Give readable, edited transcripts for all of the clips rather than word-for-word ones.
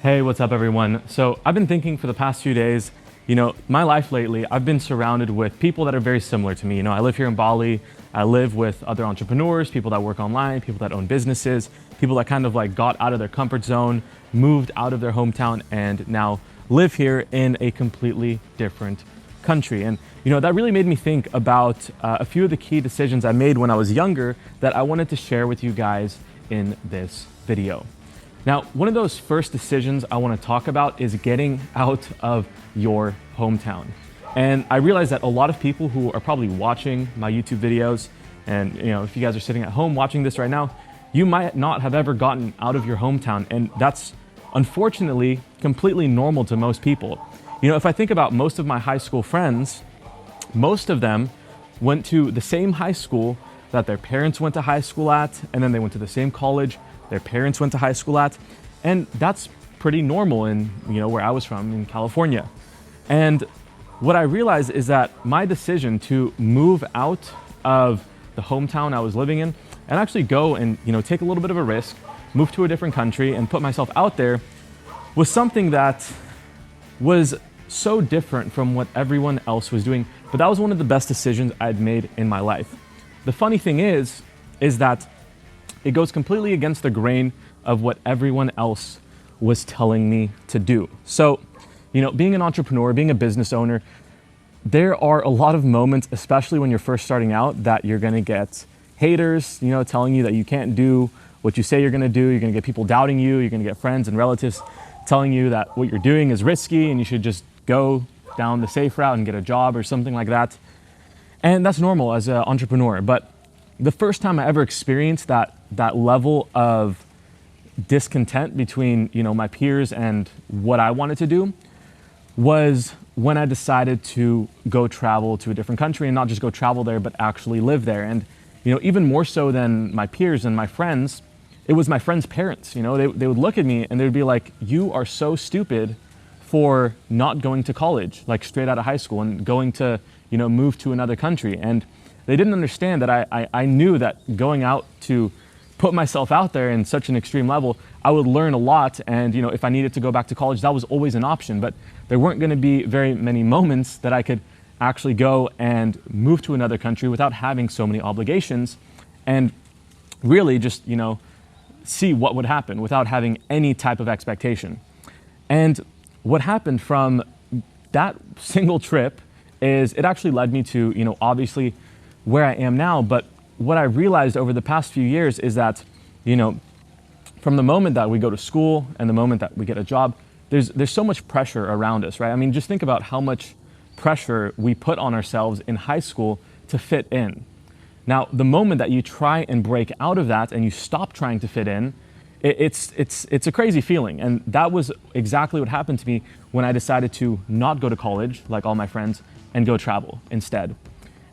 Hey, what's up, everyone? So I've been thinking for the past few days, my life lately, I've been surrounded with people that are very similar to me. I live here in Bali. I live with other entrepreneurs, people that work online, people that own businesses, people that kind of like got out of their comfort zone, moved out of their hometown, and now live here in a completely different country. And, that really made me think about a few of the key decisions I made when I was younger that I wanted to share with you guys in this video. Now, one of those first decisions I want to talk about is getting out of your hometown. And I realize that a lot of people who are probably watching my YouTube videos, and if you guys are sitting at home watching this right now, you might not have ever gotten out of your hometown. And that's unfortunately completely normal to most people. If I think about most of my high school friends, most of them went to the same high school that their parents went to high school at, and then they went to the same college their parents went to high school at. And that's pretty normal in, where I was from in California. And what I realized is that my decision to move out of the hometown I was living in and actually go and, take a little bit of a risk, move to a different country and put myself out there was something that was so different from what everyone else was doing. But that was one of the best decisions I'd made in my life. The funny thing is that it goes completely against the grain of what everyone else was telling me to do. So, being an entrepreneur, being a business owner, there are a lot of moments, especially when you're first starting out, that you're gonna get haters, telling you that you can't do what you say you're gonna do. You're gonna get people doubting you. You're gonna get friends and relatives telling you that what you're doing is risky and you should just go down the safe route and get a job or something like that. And that's normal as an entrepreneur. But the first time I ever experienced that level of discontent between, my peers and what I wanted to do was when I decided to go travel to a different country and not just go travel there, but actually live there. And, even more so than my peers and my friends, it was my friends' parents. They would look at me and they'd be like, "You are so stupid for not going to college, like straight out of high school and going to, move to another country." And they didn't understand that I knew that going out to put myself out there in such an extreme level, I would learn a lot. And, if I needed to go back to college, that was always an option. But there weren't going to be very many moments that I could actually go and move to another country without having so many obligations and really just, see what would happen without having any type of expectation. And what happened from that single trip is it actually led me to, obviously where I am now. But what I realized over the past few years is that, from the moment that we go to school and the moment that we get a job, there's so much pressure around us, right? I mean, just think about how much pressure we put on ourselves in high school to fit in. Now, the moment that you try and break out of that and you stop trying to fit in, it's a crazy feeling. And that was exactly what happened to me when I decided to not go to college like all my friends and go travel instead.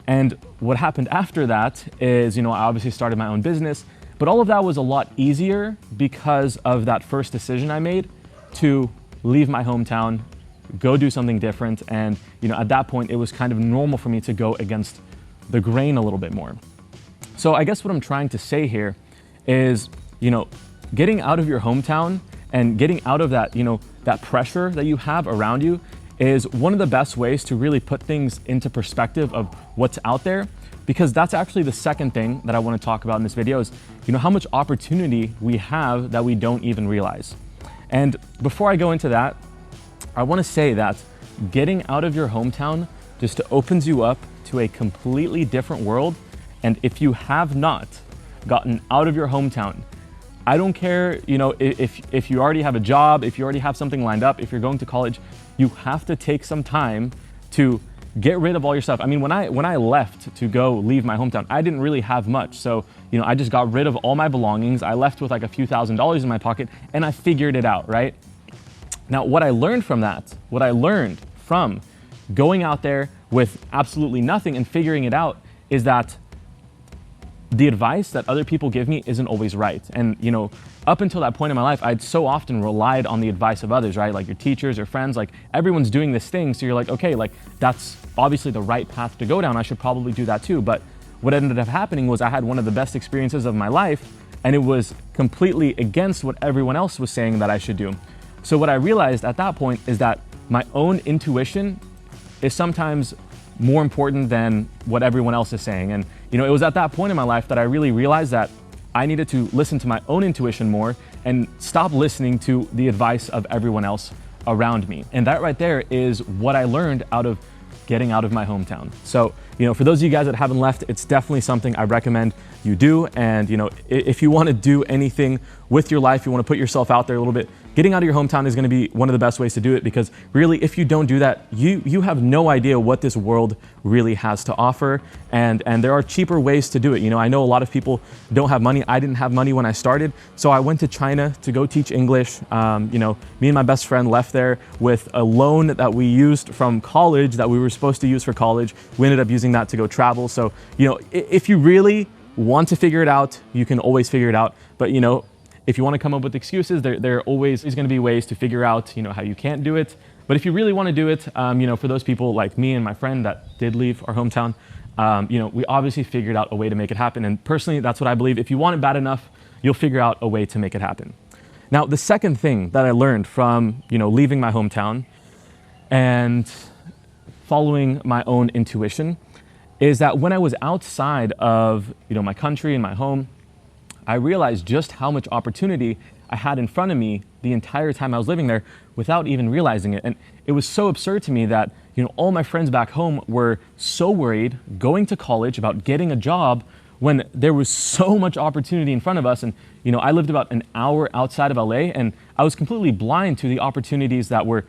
And what happened after that is, I obviously started my own business, but all of that was a lot easier because of that first decision I made to leave my hometown, go do something different. And, at that point, it was kind of normal for me to go against the grain a little bit more. So I guess what I'm trying to say here is, getting out of your hometown and getting out of that, that pressure that you have around you is one of the best ways to really put things into perspective of what's out there, because that's actually the second thing that I want to talk about in this video is, how much opportunity we have that we don't even realize. And before I go into that, I want to say that getting out of your hometown just opens you up to a completely different world. And if you have not gotten out of your hometown, I don't care, if you already have a job, if you already have something lined up, if you're going to college, you have to take some time to get rid of all your stuff. I mean, when I left to go leave my hometown, I didn't really have much. So, I just got rid of all my belongings. I left with like a few $1,000s in my pocket and I figured it out, right? Now, what I learned from that, what I learned from going out there with absolutely nothing and figuring it out is that the advice that other people give me isn't always right. And, up until that point in my life, I'd so often relied on the advice of others, right? Like your teachers or friends, like everyone's doing this thing. So you're like, okay, like that's obviously the right path to go down. I should probably do that too. But what ended up happening was I had one of the best experiences of my life and it was completely against what everyone else was saying that I should do. So what I realized at that point is that my own intuition is sometimes more important than what everyone else is saying. And it was at that point in my life that I really realized that I needed to listen to my own intuition more and stop listening to the advice of everyone else around me. And that right there is what I learned out of getting out of my hometown. So, for those of you guys that haven't left, it's definitely something I recommend you do. And, if you want to do anything with your life, you want to put yourself out there a little bit, getting out of your hometown is going to be one of the best ways to do it, because really, if you don't do that, you have no idea what this world really has to offer. And there are cheaper ways to do it. I know a lot of people don't have money. I didn't have money when I started. So I went to China to go teach English. Me and my best friend left there with a loan that we used from college that we were supposed to use for college. We ended up using that to go travel. So, if you really want to figure it out, you can always figure it out. But, if you want to come up with excuses, there are always going to be ways to figure out, how you can't do it. But if you really want to do it, for those people like me and my friend that did leave our hometown, we obviously figured out a way to make it happen. And personally, that's what I believe. If you want it bad enough, you'll figure out a way to make it happen. Now, the second thing that I learned from, leaving my hometown and following my own intuition is that when I was outside of, my country and my home, I realized just how much opportunity I had in front of me the entire time I was living there without even realizing it. And it was so absurd to me that, all my friends back home were so worried going to college about getting a job when there was so much opportunity in front of us. And, I lived about an hour outside of LA, and I was completely blind to the opportunities that were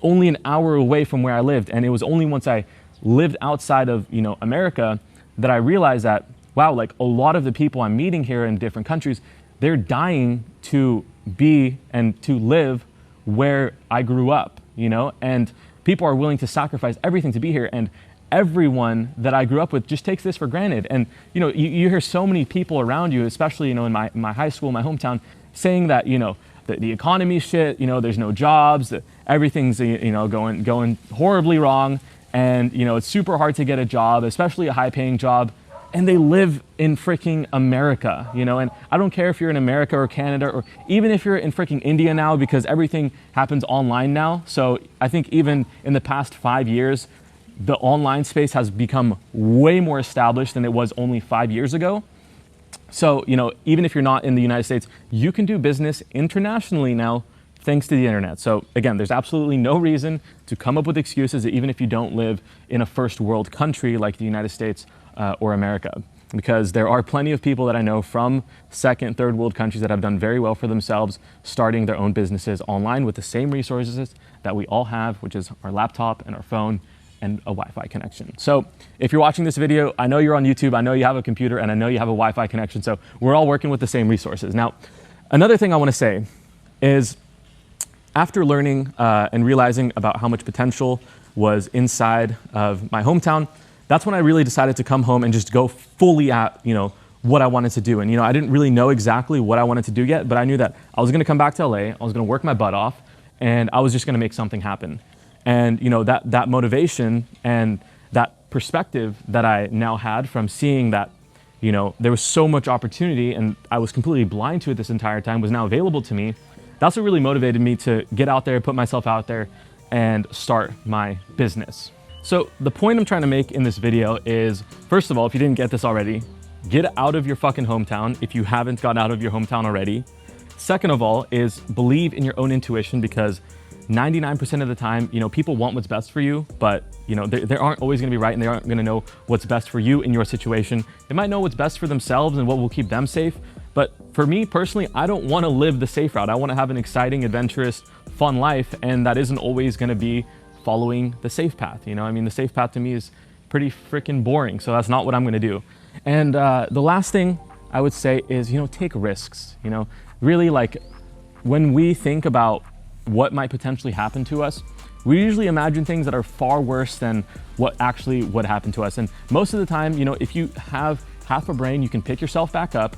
only an hour away from where I lived. And it was only once I lived outside of, America that I realized that, wow, like a lot of the people I'm meeting here in different countries, they're dying to be and to live where I grew up, and people are willing to sacrifice everything to be here. And everyone that I grew up with just takes this for granted. And, you hear so many people around you, especially, in my high school, my hometown, saying that, the economy's shit, there's no jobs, that everything's, going horribly wrong. And, it's super hard to get a job, especially a high paying job. And they live in freaking America, and I don't care if you're in America or Canada, or even if you're in freaking India now, because everything happens online now. So I think even in the past 5 years, the online space has become way more established than it was only 5 years ago. So, even if you're not in the United States, you can do business internationally now, thanks to the internet. So again, there's absolutely no reason to come up with excuses, even if you don't live in a first world country like the United States or America, because there are plenty of people that I know from second, third world countries that have done very well for themselves, starting their own businesses online with the same resources that we all have, which is our laptop and our phone and a Wi-Fi connection. So if you're watching this video, I know you're on YouTube, I know you have a computer, and I know you have a Wi-Fi connection. So we're all working with the same resources. Now, another thing I want to say is, after learning and realizing about how much potential was inside of my hometown, that's when I really decided to come home and just go fully at, what I wanted to do. And, I didn't really know exactly what I wanted to do yet, but I knew that I was going to come back to LA, I was going to work my butt off, and I was just going to make something happen. And, that motivation and that perspective that I now had from seeing that, there was so much opportunity and I was completely blind to it this entire time was now available to me. That's what really motivated me to get out there, put myself out there, and start my business. So the point I'm trying to make in this video is, first of all, if you didn't get this already, get out of your fucking hometown if you haven't got out of your hometown already. Second of all is believe in your own intuition, because 99% of the time, people want what's best for you, but they aren't always going to be right, and they aren't going to know what's best for you in your situation. They might know what's best for themselves and what will keep them safe. But for me personally, I don't want to live the safe route. I want to have an exciting, adventurous, fun life, and that isn't always going to be following the safe path. The safe path to me is pretty freaking boring. So that's not what I'm going to do. And the last thing I would say is, take risks. Really, like, when we think about what might potentially happen to us, we usually imagine things that are far worse than what actually would happen to us. And most of the time, if you have half a brain, you can pick yourself back up,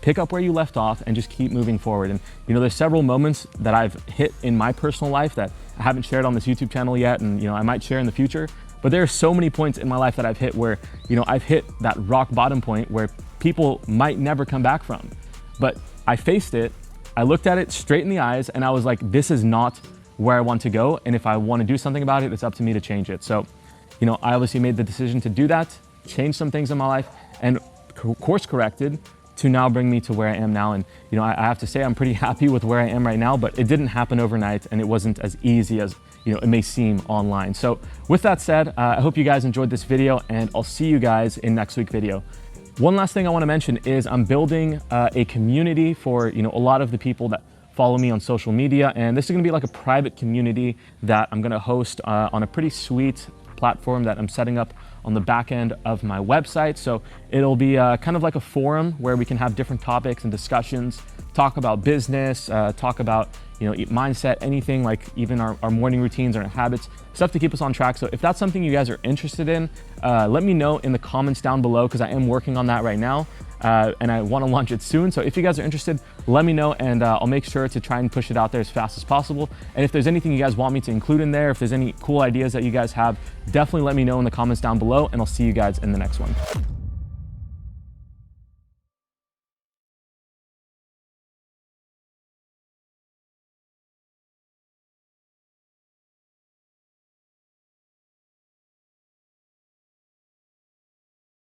pick up where you left off, and just keep moving forward. And there's several moments that I've hit in my personal life that I haven't shared on this YouTube channel yet, and I might share in the future. But there are so many points in my life that I've hit where I've hit that rock bottom point where people might never come back from. But I faced it, I looked at it straight in the eyes and I was like, this is not where I want to go. And if I want to do something about it, it's up to me to change it. So, you know, I obviously made the decision to do that, change some things in my life, and course corrected to now bring me to where I am now. And, you know, I have to say I'm pretty happy with where I am right now, but it didn't happen overnight and it wasn't as easy as, you know, it may seem online. So with that said, I hope you guys enjoyed this video and I'll see you guys in next week's video. One last thing I want to mention is I'm building a community for, you know, a lot of the people that follow me on social media. And this is going to be like a private community that I'm going to host on a pretty sweet platform that I'm setting up on the back end of my website. So it'll be kind of like a forum where we can have different topics and discussions, talk about business, talk about, you know, mindset, anything, like even our morning routines, our habits, stuff to keep us on track. So if that's something you guys are interested in, let me know in the comments down below, because I am working on that right now. And I want to launch it soon. So if you guys are interested, let me know and I'll make sure to try and push it out there as fast as possible. And if there's anything you guys want me to include in there, if there's any cool ideas that you guys have, definitely let me know in the comments down below and I'll see you guys in the next one.